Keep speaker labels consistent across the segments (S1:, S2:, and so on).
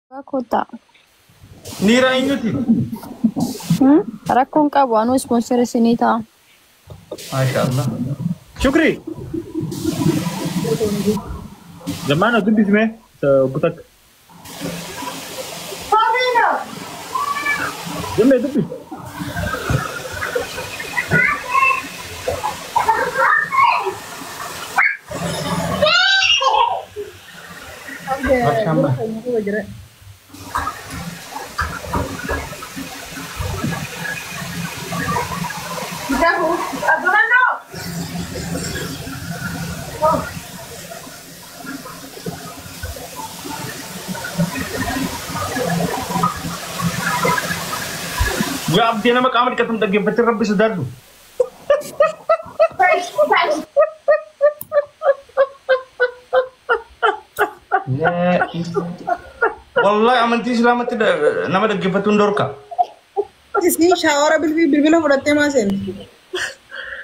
S1: Kota.
S2: Nira inyuti.
S1: Rakkoon qabu anuu sponsor isinii ta'a.
S2: MashaAllah.
S3: Shukri. Zamana dubbis mee butak. Jamme dubbis.
S2: MashaAllah. Gue abdi nama kamar ketemu daging petir Rabbi Sudardu. Ya, wallahi amanti selamat tidak nama daging petundor kak.
S4: इसकी शावरा बिल्कुल उड़ते हैं मासे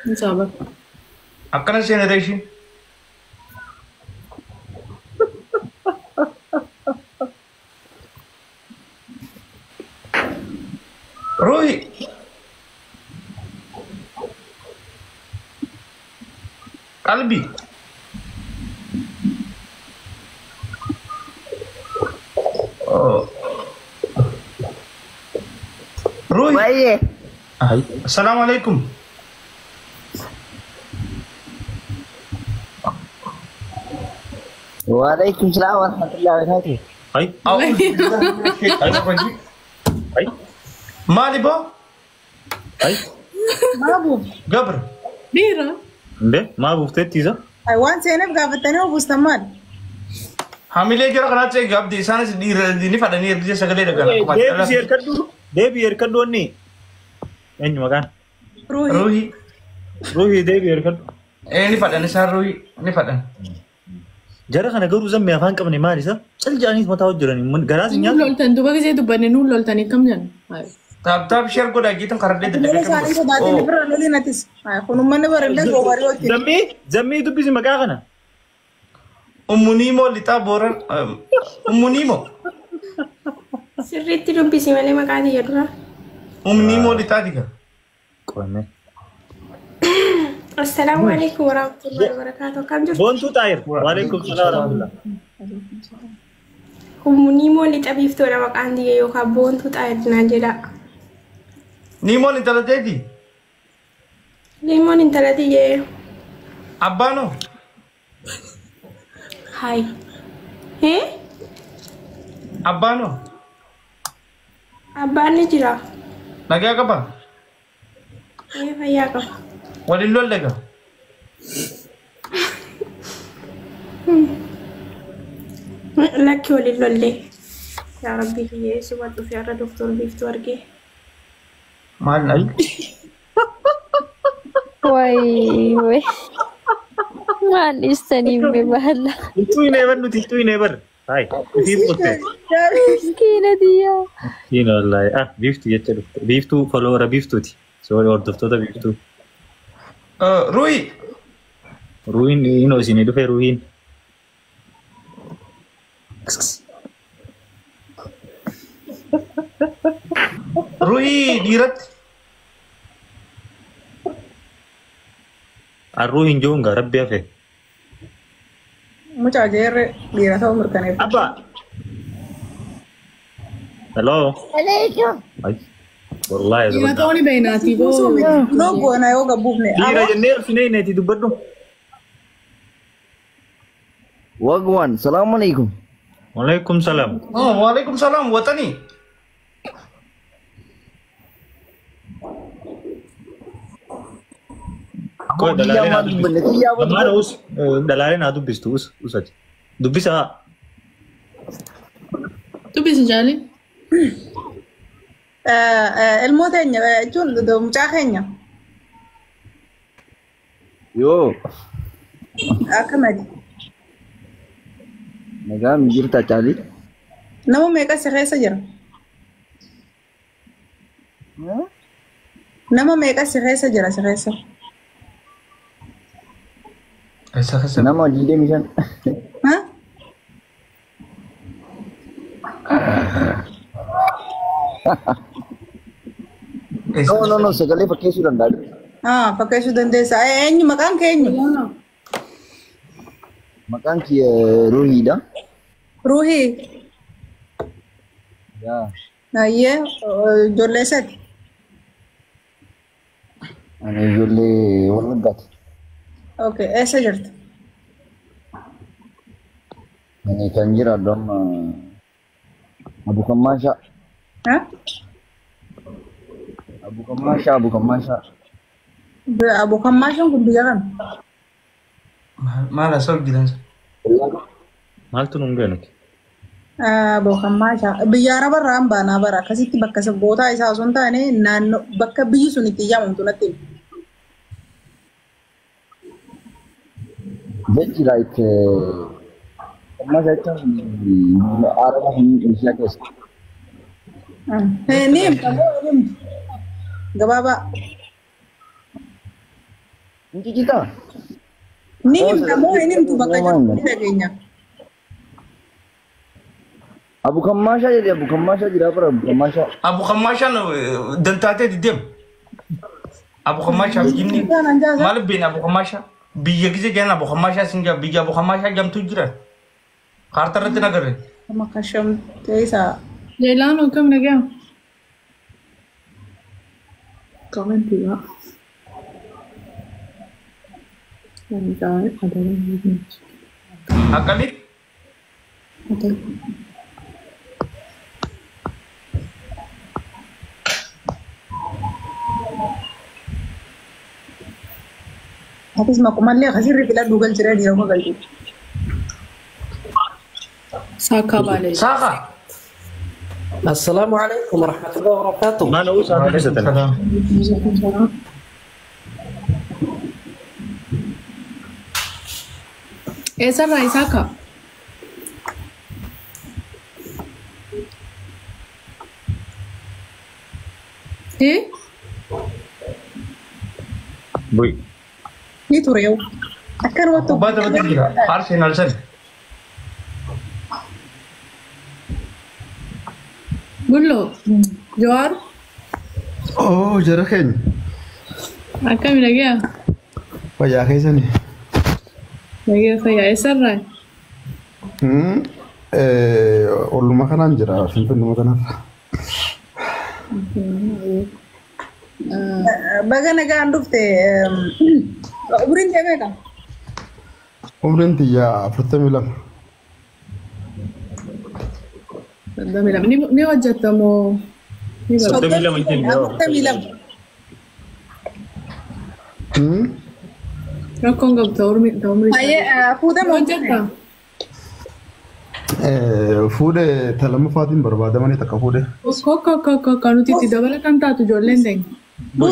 S4: इंशाल्लाह
S2: Akan sih generation. Roy. Kalbi. Oh. Roy.
S5: Baik.
S2: Assalamualaikum.
S5: Waalaikumsalam warahmatullahi wabarakatuh.
S3: Hai. Hai.
S2: Mali bo?
S3: Hai.
S4: माबू
S2: Gabr.
S4: ديرة
S3: Nde, ma bufte tiza.
S4: حيوان سينف قافتني وبستمر
S2: Hamile jara kana ce gabdi sana si di fada ni dia sagale daga.
S3: Debi sier kaddu. Debi yer kaddu ni. Enyu makan.
S4: روحي
S2: Rohi.
S3: Ruhi debi yer kaddu.
S2: Ni fada ni sa Rohi. Ni fada.
S3: Jara kana garu zamme afan qabne maali sa? Cal jaani mata wajjirani mun garas nya.
S6: Loltan duba kese dubbanne nun loltani kam jan.
S2: Tab share ko da gitan karade da
S4: اللي صار انت بعدين
S2: daga.
S4: نبرر لي نتس كنا من نبرر لك وغريوتي
S3: Zammi dubbi si maga kana.
S2: Umunimo lita boran. Umunimo.
S6: Sirriitti dubbisi malee maqaan jedhura.
S2: Umunimo lita diga.
S3: Qonne.
S6: Assalaamu alaikum warahmatullahi wabarakatuh. Kam jirtu?
S3: Bontu tayir. Wa alaikum salam wa rahmatullah.
S6: Humniimoo lixa biiftoodha maqaan diyya yookaan boontuu xaayirnaa jedha.
S2: Nimo lita dedi.
S6: Liimoon intala diyyee.
S2: Abbano.
S6: Hai. Hee?
S2: Abbano.
S6: Abbaan ni jira.
S2: Nagaa qaba.
S6: Fayyaa qaba.
S2: Waliin lol daga.
S6: Lakki waliin lollee. Yaa rabbii kiyyee si wal dhufe har'a doktor biiftuu argee.
S2: Maal nal.
S1: Way. Maal istanii bebaala.
S3: Tu never nuti tu never. Hai. Fi putte.
S1: Miskiina diyaa.
S3: Ina wallahi. Ah, biftu jecha dufte. Biftu follower biftuti. So hordoftoota biftu.
S2: Rohi.
S3: Ruin ino isini dhufe ruin.
S2: Rohi dirat.
S3: Arruhin jonga rabbi afe.
S4: mucha ayer ديرة تو مركنة
S3: Abba. Hello.
S5: Alaikum.
S3: Ay. Wallahi
S6: Ina
S3: zaba.
S6: ta'uu ni beeknaati boo.
S4: نوغو انا يوغا بوبني
S3: Dira jennee finee neeti dubbadhu.
S5: Wagwan. Assalamualaikum.
S3: Waalaikum salam.
S2: Oh, waalaikumsalam watani.
S3: Kau dalale na
S5: Yaman
S3: dubbistu.
S5: bener. Iya
S3: Mana us dalale na dubbistu us aja. Dubbisa.
S6: Dubbisi jaalli.
S4: الموتين جون دو مشاخين
S5: Yo.
S4: كمدي
S5: Naga mijir ta cali.
S4: نمو ميكا سخي سجر نمو ميكا سخي سجر سخي سجر
S5: Nama jide misan.
S4: ها
S5: No, sagalee fakkeessuu danda'a.
S4: Fakkeessuu dandeessa. Eenyu maqaan kee eenyu?
S5: Maqaan kiyya Ruhiidha.
S4: Ruhii.
S5: Yaa.
S4: Nayyee ijoollee sadi.
S5: Ani ijoollee Wallaggaati.
S4: Okay, eessa jirtu?
S5: Ani kan jiraadhu amma Abukammaashaa. Abukammaashaa.
S4: Abukammaashaan kun biyya kam?
S2: Maal asal gidansa?
S3: Maaltu nuun geenuti?
S4: Abukammaashaa. Biyya Arabarraa hin baanaa bara. Akkasitti bakka sabbootaa isaa osoo hin taane naannoo bakka biyyi sun itti ijaamamtu natti hima.
S5: Jechi like Abukammaashaa jechuun Araba hin Ishiyaa keessa.
S4: Ni himtamoo gabaabaa.
S5: Inti jitaa?
S4: Ni himtamoo hin himtu bakka jirtu ni dhageenya.
S5: Abukammaashaa jedhee Abukammaashaa jira bara Abukammaashaa.
S2: Abukammaashaan dantaatee diddem. Abukammaashaa jinni maal beena Abukammaashaa? Biyya gisee jenna Abukammaashaa singa biyya Abukammaashaa jamtu jira. Kaartaa irratti nagarre.
S4: Makasham teessa.
S6: Jailano kam nagaa? Comment ya.
S2: Akkalit?
S4: Habis makumallee akkasirri filadhu galchiree dhiira koo galchu.
S6: Saka bale.
S2: Saka.
S7: Assalamualaikum warahmatullahi wabarakatuh.
S3: Mana usaha keessa
S6: Esa Rai Saka.
S3: Boy.
S4: Ni ture yow. Akkan wattu.
S2: Bata jira. Arsenal san.
S6: Bullo. Jawar.
S8: Oh, jara keenya.
S6: Akkami nagaa?
S8: Fayyaa keessani.
S6: Nagaa fayyaa eessarraa?
S8: Olluma kanaan jira, finfinnuma kanarra.
S4: Baga nagaan dhufte umriin kee meeqa?
S8: Umriin tiyyaa 42.
S6: Ni hojjetta moo?
S3: Soddomii lama jenna.
S4: 42.
S6: Rakkoon qabda umrii.
S4: Ayyee fuudhee moo
S6: Hojjetta?
S8: Fuudhee ta lammaffaatiin barbaadamanii takka fuudhee.
S6: Kokka nuti itti dabalataan taatu ijoolleen teenya.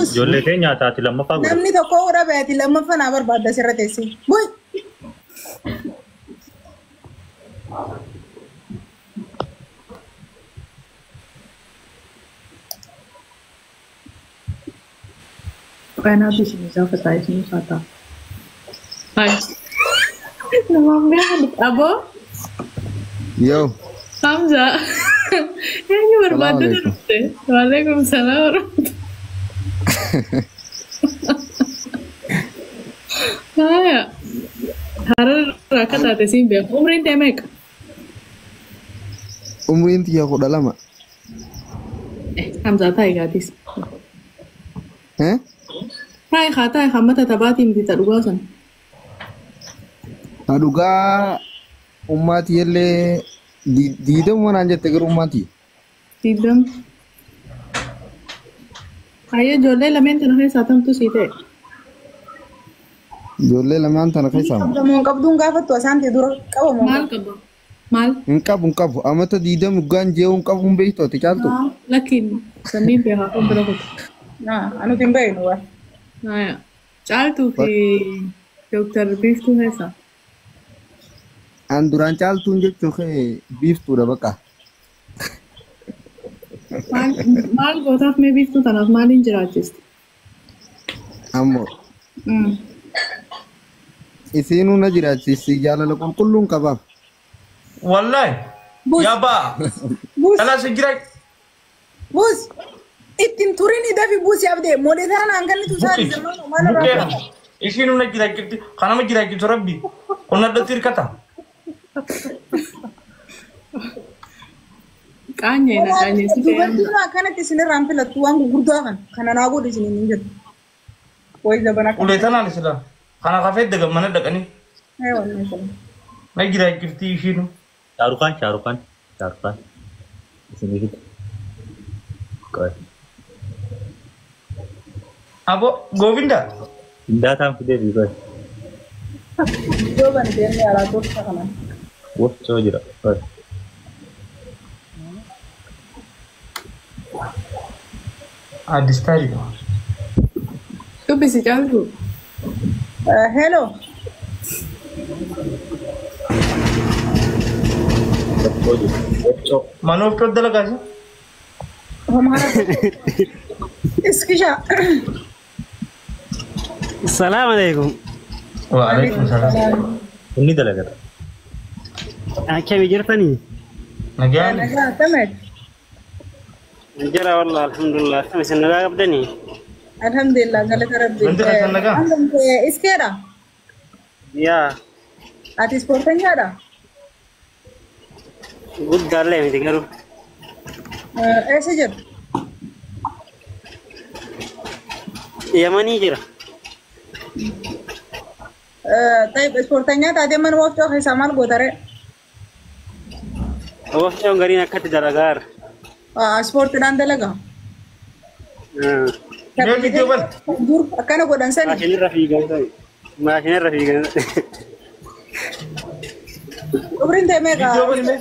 S3: Ijoollee kee nyaataati lammaffaa godha.
S4: namni tokko fuudha beeti lammaffaa naa barbaadda sirra teessi. Buy.
S6: Kaya natin siya sa tayo sinusata. Ay. Namamaya. Abo?
S5: Yo.
S6: Hamza. Yan yung barbado na natin. Waalaikumsalam. Kaya. Harar rakat ate simbe. Umrin temek.
S5: Umriin tiyyaa 12.
S6: Hamza tayo gatis.
S5: Eh?
S6: Tayo mata tabatiin dita dhugasan.
S5: Dhugaa ummati illee diidamuma naan jette garuu ummati.
S6: Diidam. Ayyo ijoollee lameen tana keessaa tamtu sii ta'e.
S5: Ijoollee lamaan tana keessaa
S4: Qabdamuun qabduun gaafattu asaan ta'e dura qabamu.
S6: Maal qaba? Maal?
S5: hin qabu. Amata diidamu gaan jee'uu hin qabu hin beektu ati caaltu.
S6: Lakkiin sanniin beekaa kan bira kutu.
S4: Anuti hin beeknu waan.
S6: Caaltuu fi Dooktar Biiftuu keessaa.
S5: An duraan caaltuun jechuun biiftuudha baqa.
S6: Maal gootaaf mee biiftuu tanaaf maaliin jiraachiste?
S5: Ammoo isiinuu na jiraachisi jaalala qulqulluun qabaaf.
S2: Wallahi. Ya ba. Kana sejirai.
S4: بوس اتن توريني ده في بوس يا بدي مولي ده انا انقلني تسالي زمان وما انا راح
S2: ايش انه نجي ذاكرتي خانا ما جي ربي قلنا دتير كتا
S6: Kanye
S4: dubartiin akkanatti isin irraan filattu waan gurguddaa kana naa godhu isin hin jirtu. Wayi zabana kana.
S2: uleetanaan isla kana kafee dagamana dhaqanii
S4: Wallahi sana.
S2: na jira kirtii ishiinu
S3: Shaarukaan. Isin Koi.
S2: abo govinda
S3: Datang fide juga.
S4: Joo bani deemnee alaa gosa kana.
S3: Wah, jira. Koi.
S2: addis taariq
S6: Dubbisi caaltu.
S4: Hello.
S2: manoof to dalagaasi
S4: Homara. Iskisha.
S7: السلام عليكم.
S2: wa alaikum salaam
S3: Ini dalaga.
S7: كيف جرتني؟
S2: nagaan
S4: Nagaa tamed.
S7: جرى والله الحمد لله. خمس سنة لا أبدني.
S4: Alhamdulillah galata rabbi.
S2: Nanti akan nagaa.
S4: Iskera.
S7: يا
S4: Ati sportanya ada?
S7: قد قال لي متى قالوا
S4: Saja.
S7: يمني جرى.
S4: طيب sportanya tadi mana waktu aku sama gue tarik.
S7: وقت يوم قرينا كت درجار.
S4: Sport dan dalaga.
S2: Yo video ban
S4: Dur, karena gue dan seni.
S7: ماشين الرفيقة. ماشين الرفيقة.
S4: Pemerintah mereka.
S2: video ban me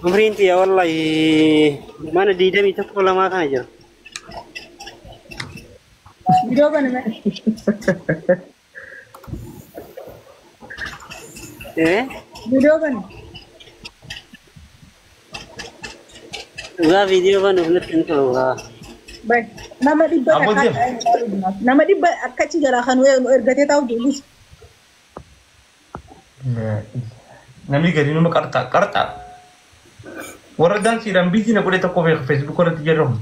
S7: عمري يا والله ما أنا دي دمي تقول ما كان جرى.
S4: Video apa nih?
S7: إيه؟
S4: Video apa nih?
S7: لا فيديو بنا بنتكلم كلها.
S4: Baik, nama di bawah
S2: Apa dia?
S4: nama di bawah kecil gerakan ergatnya tahu dulu.
S2: namni gari numa karta warra dan siran busy na kulit ako sa Facebook ko rin tiyan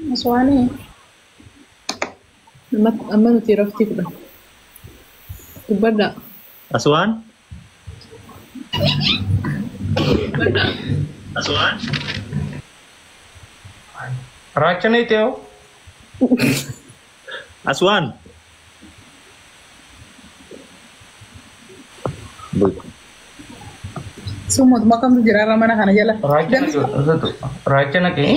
S6: Maswani. Amma nuti rafti kuda. Kubada.
S3: Aswan?
S2: racha na ito
S3: Aswan?
S4: Sumut makam tuh jerara mana kana jala.
S2: racha na kayo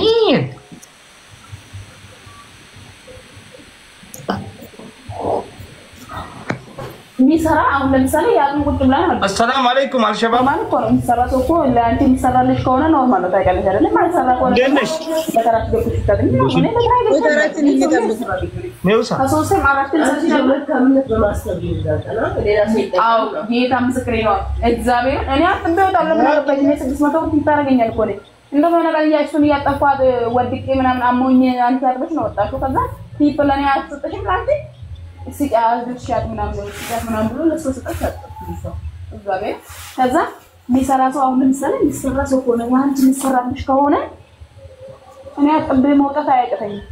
S9: የሚሰራ አሁን ለምሳሌ ያሉን ቁጭ ብላ ነው
S2: assalamu alaikum al-shabab
S9: ማለት እኮ ነው የሚሰራ ሰው እኮ ለአንተ የሚሰራ ልጅ ከሆነ ኖርማል ነው ታውቂያለሽ አይደል? ማይሰራ ከሆነ በተራች ገብቶ ሲታገኝ እኔ በተራች
S4: ወተራችን እየጠብቁ
S2: ነውሳ
S9: ከሶስትም አራትም ሰዎች ነው ከእምነት በማስተር ይዛታና ሌላ ሰው አው ጌታ ምስክሬ ነው እግዚአብሔር እኔ አጥቤው ታለም ነው በእኔ 600 ብር ታረጋኛል እኮ ነው እንደሆነ ነገር ያሱን ያጠፋት ወድቄ ምናምን አሞኝ አንተ አጥበሽ ነው ወጣሽው ከዛ ፒፕል እኔ አጥጥሽም ካንተ ሲቃዝሻት ምናምን ብሎ ለሰው ሰጠች አጥጥሽው እግዚአብሔር ከዛ ሚሰራ ሰው አሁን ለምሳሌ ሚሰራ ሰው ሆነ አንቺ ሚሰራልሽ ከሆነ እኔ አጥቤ መውጣት አያቅተኝም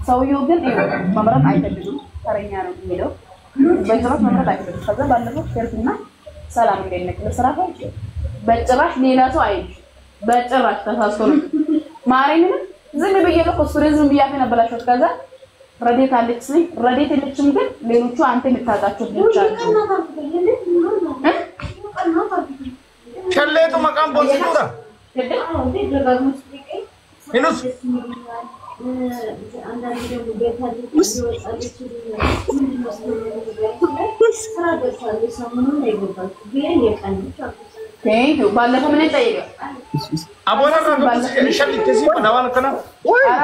S9: ሰውየው ግን መምረጥ አይፈልግም ተረኛ ነው የሚለው በጭራሽ መምረጥ አይፈልግም ከዛ ባለፈው ሸርፍና ሰላም እንደነክ ለስራ ፈጭ በጭራሽ ሌላ ሰው አይልሽ በጭራሽ ተሳስቶ ነው ማረኝ ዝም ብዬ ለኮስቱሪዝም ብያፈ ነበላሽው ከዛ ረዴት አለች ረዴት የለችም ግን ሌሎቹ አንተ የምታጣቸው ብቻ
S2: ሸሌቱ መቃም ቦንሲቱራ ይኑስ
S9: ባለፈው ምን ጠይቀ
S2: አቦና ሸሊት ሲባ ዳዋን ከና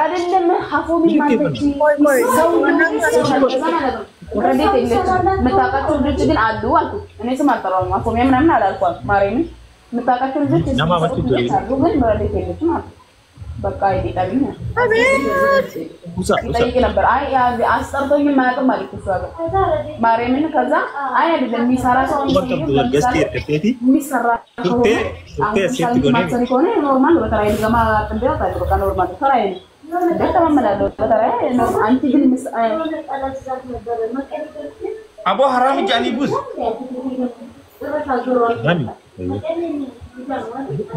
S9: አይደለም ሐፎሚ ማለት ሰው ረዴት የለችም የምታውቃቸው ልጆች ግን አሉ አልኩት እኔ ስም አልጠራውም ሐፎሚ ምናምን አላልኳት ማርያምን የምታውቃቸው ልጆች አሉ ግን ረዴት የለችም አልኩት በቃ ይጣልኝ
S3: Usa.
S9: ይጠይቅ ነበር። አይ አስጠርቶኝ ማያውቅም ማለት እሱ ጋር ማርያምን ከዛ አይ አይደለም የሚሰራ ሰው የሚሰራ ከሆነ ኖርማል በተራይ ገማ እንደው በቃ ኖርማል ተራይ በተማመላለሁ በተራይ አንቺ ግን
S2: አቦ ሐራም ጃኒ ቡዝ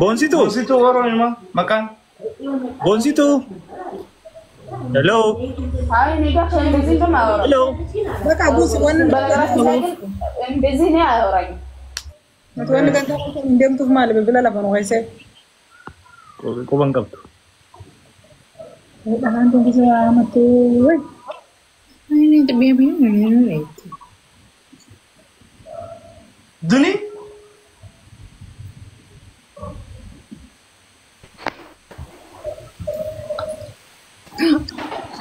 S3: Bonsitu.
S2: Bonsitu ወሮማ መካን
S3: Bonsitu. Hello.
S9: አይ ኔጋ እንደዚህ ነው ማወራ
S3: Hello.
S4: በቃ ቡስ ወን
S9: እንደዚህ ነው ያወራኝ
S4: ወን ገንታ እንደምቱ ማለት ብላ ለፈኑ ወይሰ
S3: Kuban kabtu.
S4: አንተ ጊዜ አመጡ ወይ
S6: I need to be a baby.
S2: Duni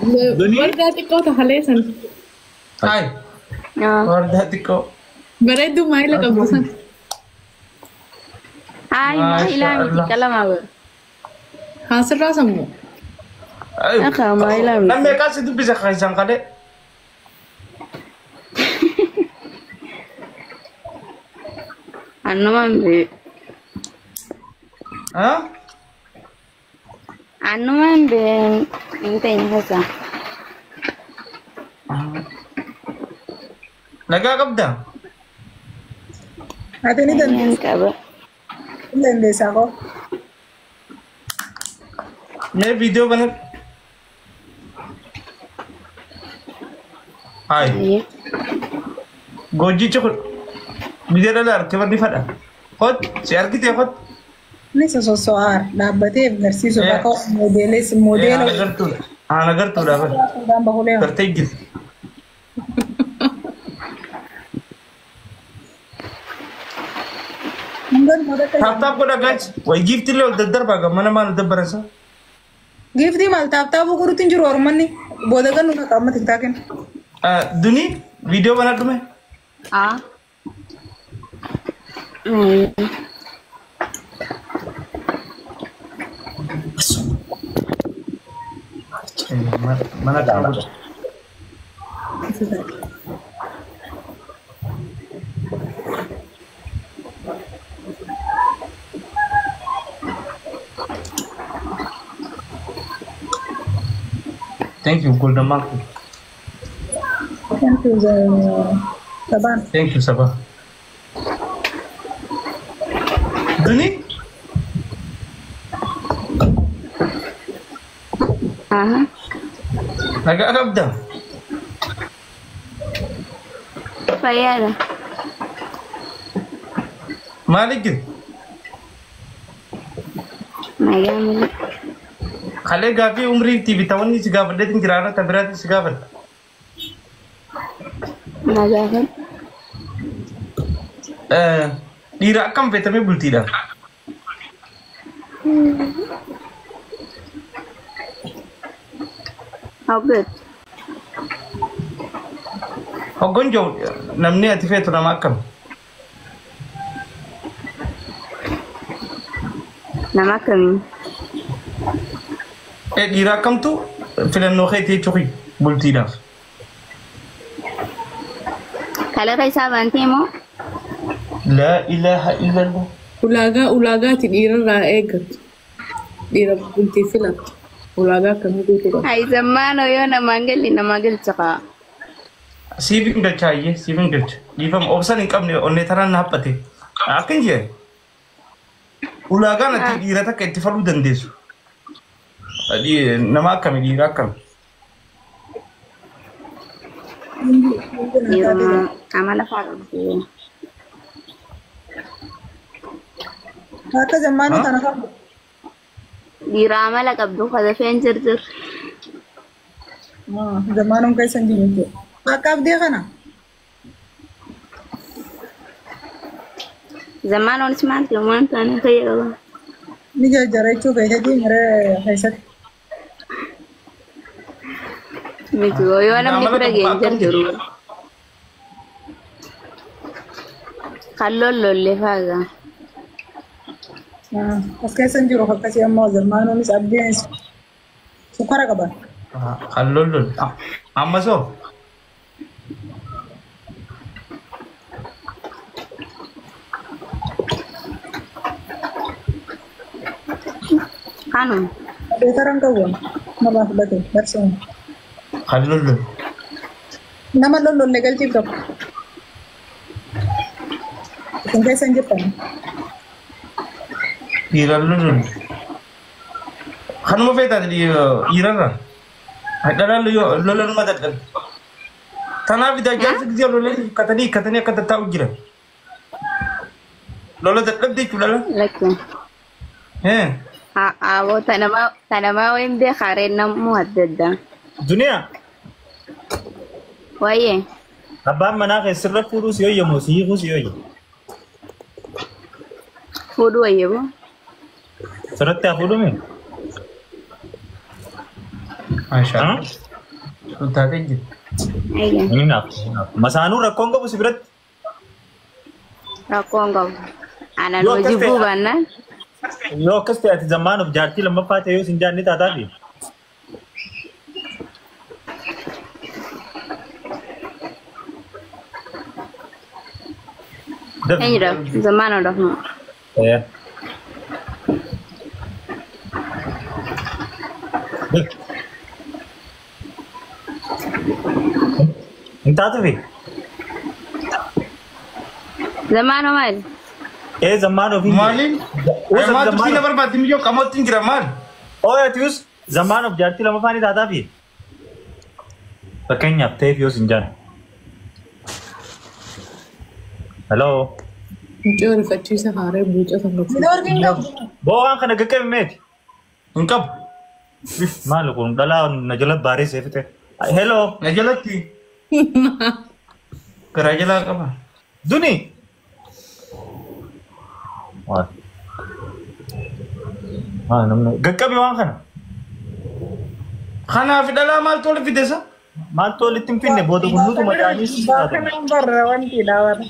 S6: Warga tiko ta halesan.
S2: Hai warda tiko
S6: Beredu mai la kabusan.
S1: Ay, mailang kalamawa.
S6: Hasra samu.
S1: Aka mailang.
S2: Namme kasi tu bisa kaisan kade
S1: Ano man be?
S2: ha
S1: Ano man be? Hintay niya sa.
S2: nagagabda
S4: ate ni dan
S1: Yan ka ba?
S4: lendes ako
S2: मैं वीडियो बना हाय
S1: Ay.
S2: Goji चुक वीडियो डाला के बाद दिखा खुद शेयर की थे खुद
S4: ni sosoar dabbate garsiisu
S2: Yeah.
S4: bako modelis modelo
S2: नगर तू डाबर
S4: dan bahule
S2: करते ही गिर
S4: mungan modaka
S2: ताप को डागाच वही गिफ्ट ले दद्दर बागा मना मान दब्बर ऐसा
S4: gifti mal tap gurutin juru ormanni bodagan nu ka mat taken
S2: दुनी वीडियो बना तुम्हें
S1: Ah. Ay.
S2: mana kamu thank you golden mark
S4: thank you saban
S2: thank you Sabah दुनी
S1: Aha.
S2: nagagabda
S1: Payara.
S2: malik
S1: Magamit.
S2: खले गाफी उम्री थी बितावनी सिगा बड़े दिन गिराना तबरात सिगा बड़
S1: Magamit.
S2: नीरा कम पे तमें बुलती रहा
S1: How good.
S2: होगन जो नमने अतिफे तो नमा कम
S1: Nama kami.
S2: नीरा कम तो फिलन नोखे थी चुकी बुलती रहा
S1: Kalau kayo sabanti mo,
S2: لا إله إلا الله
S6: Ulaga ti dira ra egat. Dira bunti filat. Ulaga kami dito.
S1: ay zamano yun namangil tsaka.
S2: सीविंग डच चाहिए सीविंग डच इफम ऑप्शन इनकम ने ओने थरा ना पते आकिन जे उलागा ना ती नीरा था कैसे फलू दंदेसु अदी नमा कम नीरा कम
S1: Yung amala faro.
S4: haka zamanu tanaka
S1: Di rama la kabdo kada fencer tur.
S4: zamanu kai sanji ne akab de kana
S1: Zaman on smart yung man tan kayo.
S4: ni jarai chu kai di mare haisat
S1: Medyo yo alam ni pura genjer jurur. Kallo lolle faga.
S4: As keessan jiru akkasii ammoo zalmaanoonis abdiinis sukara qaban.
S2: Hallol. Amma so.
S1: Kanum.
S4: Beekaran qabuun nama fudhate barsiin.
S2: Hallol.
S4: Nama lollolle galchiif qabu. Isin keessan jirtan.
S2: Hallol. Kanuma feetaa di irarra. Hadhalaan lolan madadhan. Tanaaf ijaarsa gisee lolan katanii akka tattaa'u jira. Lola dadhabde jechuudha lola.
S1: Lakin. Awoo tanamaa wayin beekareen namuu adda addaa.
S3: Duniyaa.
S1: Waayee.
S3: Abbaan manaa keessirra fuudhuu si hoyyamoo si hiikuu si hoyya.
S1: Fuudhuu wayyamoo.
S3: Sirratti haa fuudhume.
S2: Masha. Sultaatee jira.
S3: Inni naaf. Masaanuu rakkoon qabu si biratti.
S1: Rakkoon qabu. Anaan hojii buubaannaan.
S3: Yoo akkas ta'e ati zamaanuuf jaartii lammaffaa ta'e yoo sin jaanni taataafi.
S1: Eenyudha zamaanoodhaaf moo.
S3: Hin taatufi.
S1: Zamaanoo maali?
S3: Zamaanuuf hin
S2: Maaliin? Maaltu siina barbaaddi miyyoo qamotti hin jira maal?
S3: Ooyatius zamaanuuf jaartii lammaffaa ni taataafi. Fakkeenyaaf ta'eef yoo sin jaan. Hello.
S9: Mucaa rifachiisa haaree buuca kan
S4: Ni dorgin qabu.
S3: Bo'aan kana gaggabee meeti.
S2: Hin qabu.
S3: Maal kun dhalaa na jala baaree seefite. Hello.
S2: Na jalatti. Garaa jalaa qaba.
S3: Duni. Maal. Namni gaggabee waan kana.
S2: Kanaaf dhalaa maaltu wal fidesa?
S3: Maaltu walitti hin finne booda gulluutu maqaanis.
S4: Bakka barra wanti daawwata.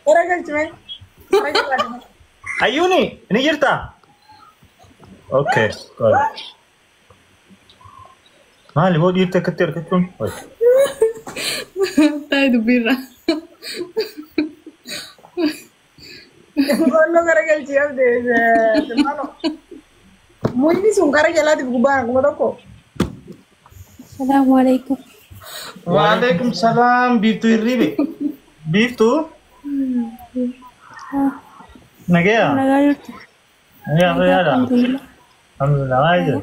S4: Gara galchime.
S3: Ayyuuni ni jirta? Okay. Maali boo dhiirte akkatti argachuun?
S9: Taa'ee dubbirra.
S4: Bolloo gara galchii abdee. Muyni sun gara jalaatiif gubbaan akkuma tokko.
S6: Salaamu alaikum.
S2: Waalaikum salaam biiftuu hirribe.
S3: Biiftuu? Nagaya?
S6: Nagaa jirtu.
S3: Nagaya. Alhamdulillah. Maal jiru?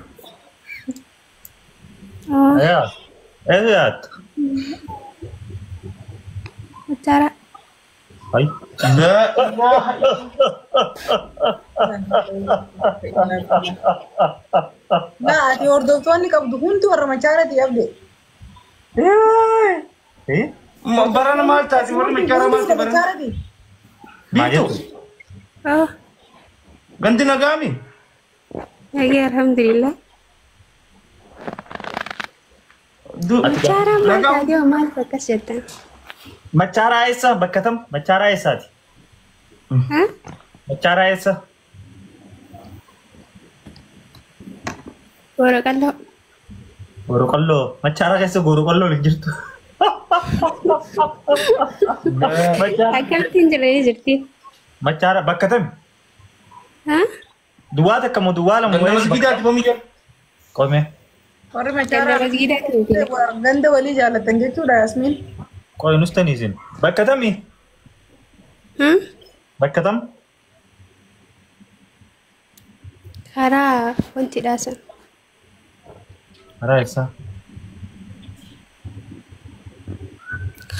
S3: Nagaya. Eeyaat?
S6: Acara.
S3: Ay.
S2: La ilaha
S4: Nah, ati hordoftoonni qabdu hundi warra machaarati abdee.
S2: Barana maal taati warra machaara maal taati barana?
S4: Machaarati.
S2: Biiftuu.
S6: Oh,
S2: Ganti nagaami.
S6: lagi alhamdulillah. Acara maal taati oo maal bakkas jettan?
S3: Machaara eessa bakka tam? Machaara eessaati? Machaara eessa?
S6: Goroqalloo.
S3: Goroqalloo. Machaara keessa goroqalloo hin jirtu.
S6: Akkamittiin jiranii jirti?
S3: Machaara bakka tam? Duwwaa takka moo duwwaa lama
S2: Ganda masgiidaati bamiyyaa.
S3: Qome.
S4: Warri
S6: Ganda
S4: machaaraa
S6: masgiidaati.
S4: ganda walii jaallatan jechuudha Yasmiin.
S3: Qoy nustanii isin. Bakka tami? Bakka tam?
S6: Karaa wanti dhaasan.
S3: Karaa eessa?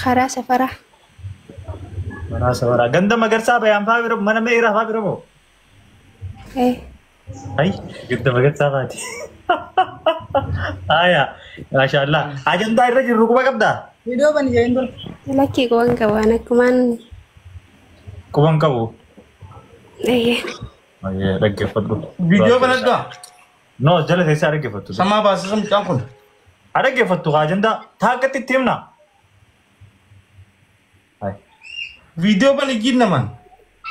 S6: Karaa safaraa.
S3: Karaa safaraa. Ganda magarsaa bayaan faa bira mana meeraa faa bira moo? Ay, ganda magarsaa faati. Aya, maashaallah. Ajandaa irra jirru quba qabdaa?
S4: Video bani jeen dura.
S6: Lakkii quban qabaan akkumaan.
S3: Quban qabu?
S6: Ayyee.
S3: Ayyee, dhaggeeffadhu.
S2: Viidiyoo banadhaa.
S3: No, jala teessaa dhaggeeffattu.
S2: Samaa baasisa mucaan kun.
S3: Haa dhaggeeffattu ajandaa taakkatti itti himna.
S2: Viidiyoo bani jiin naman.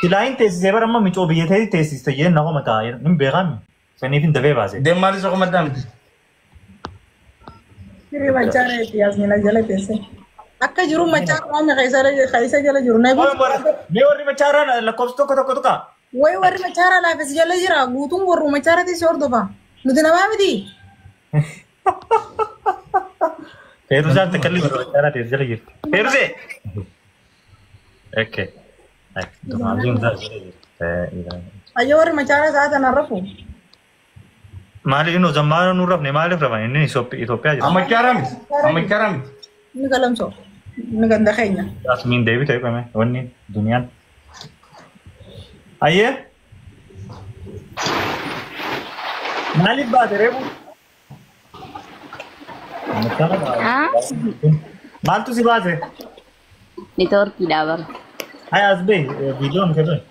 S3: Silahin teessisee bara amma micoo biyya ta'e teessiste jee nama mataa hin beekame. Saniif hin dafee baase.
S2: Deemaalis akka maddaa miti.
S4: Firii machaa reeti yaasmina jala teesse. Akka jiru machaa qaama keessa jala jiru.
S3: Mee warri machaaraan lakkoofsa tokko tokko.
S4: Way warri machaara laafis jala jira. Guutuun warru machaara teessee hordofa. Nuti namaa miti.
S3: Feeruzaan takalli warra machaara teessee jala jirti. Feeruzee. Okay.
S4: Ayyo warri machaara sa'aatan harrafu.
S3: Maaliif inni zammaana nu rafne maaliif rafan inni Itoophiyaa jira.
S2: Amachaaraa miti.
S4: Ni galamsoo. Ni ganda keenya.
S3: Asmiin deebii ta'e qame wanni duniyaan. Ayyee. Maaliif baate reebu? Maaltu si baate?
S1: Networkii dhaabara.
S3: Hai asbee viidiyoon kedhee.